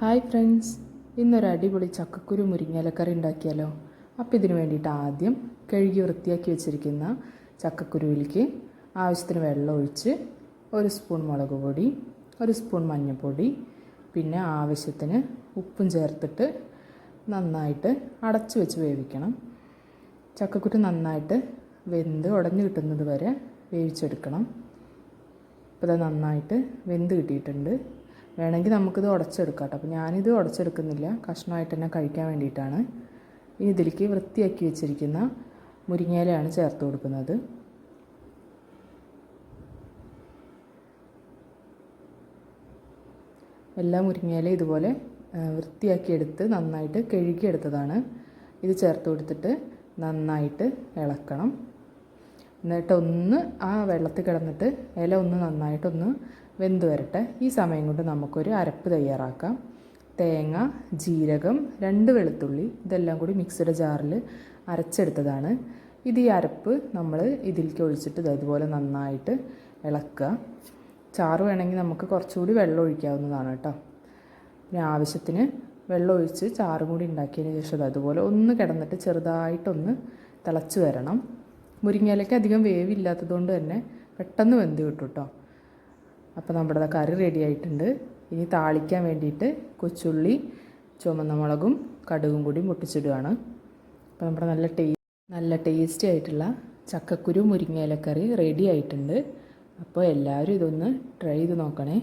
Hi friends, ഇന്നൊരു അടിപൊളി ചക്കക്കുരു മുരിങ്ങയിലക്കറി ഉണ്ടാക്കിയാലോ. അപ്പോൾ ഇതിന് വേണ്ടിയിട്ട് ആദ്യം കഴുകി വൃത്തിയാക്കി വെച്ചിരിക്കുന്ന ചക്കക്കുരുവിലേക്ക് ആവശ്യത്തിന് വെള്ളം ഒഴിച്ച് 1 സ്പൂൺ മുളക് പൊടി, 1 സ്പൂൺ മഞ്ഞൾപ്പൊടി, പിന്നെ ആവശ്യത്തിന് ഉപ്പും ചേർത്തിട്ട് നന്നായിട്ട് അടച്ചു വെച്ച് വേവിക്കണം. ചക്കക്കുരു നന്നായിട്ട് വെന്ത് ഉടഞ്ഞു കിട്ടുന്നത് വരെ വേവിച്ചെടുക്കണം. ഇപ്പോൾ ഇത് നന്നായിട്ട് വെന്ത് കിട്ടിയിട്ടുണ്ട്. വേണമെങ്കിൽ നമുക്കിത് ഉടച്ചെടുക്കാം കേട്ടോ. അപ്പോൾ ഞാനിത് ഉടച്ചെടുക്കുന്നില്ല, കഷ്ണമായിട്ട് തന്നെ കഴിക്കാൻ വേണ്ടിയിട്ടാണ്. ഇനി ഇതിലേക്ക് വൃത്തിയാക്കി വെച്ചിരിക്കുന്ന മുരിങ്ങയിലയാണ് ചേർത്ത് കൊടുക്കുന്നത്. എല്ലാ മുരിങ്ങയില ഇതുപോലെ വൃത്തിയാക്കിയെടുത്ത് നന്നായിട്ട് കഴുകിയെടുത്തതാണ്. ഇത് ചേർത്ത് കൊടുത്തിട്ട് നന്നായിട്ട് ഇളക്കണം. എന്നിട്ട് ആ വെള്ളത്തിൽ കിടന്നിട്ട് ഇല നന്നായിട്ടൊന്ന് വെന്ത് വരട്ടെ. ഈ സമയം കൊണ്ട് നമുക്കൊരു അരപ്പ് തയ്യാറാക്കാം. തേങ്ങ, ജീരകം, 2 വെളുത്തുള്ളി ഇതെല്ലാം കൂടി മിക്സിയുടെ ജാറിൽ അരച്ചെടുത്തതാണ്. ഈ അരപ്പ് നമ്മൾ ഇതിലേക്ക് ഒഴിച്ചിട്ട് ഇതുപോലെ നന്നായിട്ട് ഇളക്കുക. ചാറ് വേണമെങ്കിൽ നമുക്ക് കുറച്ചുകൂടി വെള്ളം ഒഴിക്കാവുന്നതാണ് കേട്ടോ. പിന്നെ ആവശ്യത്തിന് വെള്ളം ഒഴിച്ച് ചാറും കൂടി ഉണ്ടാക്കിയതിന് ശേഷം അതുപോലെ ഒന്ന് കിടന്നിട്ട് ചെറുതായിട്ടൊന്ന് തിളച്ച് വരണം. മുരിങ്ങയിലയ്ക്ക് അധികം വേവില്ലാത്തതുകൊണ്ട് തന്നെ പെട്ടെന്ന് വെന്ത് കിട്ടും കേട്ടോ. അപ്പോൾ നമ്മുടെ കറി റെഡി ആയിട്ടുണ്ട്. ഇനി താളിക്കാൻ വേണ്ടിയിട്ട് കൊച്ചുള്ളി, ചുവന്ന മുളകും കടുകും കൂടി പൊട്ടിച്ചിടുകയാണ്. അപ്പോൾ നമ്മുടെ നല്ല ടേസ്റ്റി ആയിട്ടുള്ള ചക്കക്കുരു മുരിങ്ങയിലക്കറി റെഡി ആയിട്ടുണ്ട്. അപ്പോൾ എല്ലാവരും ഇതൊന്ന് ട്രൈ ചെയ്ത് നോക്കണേ.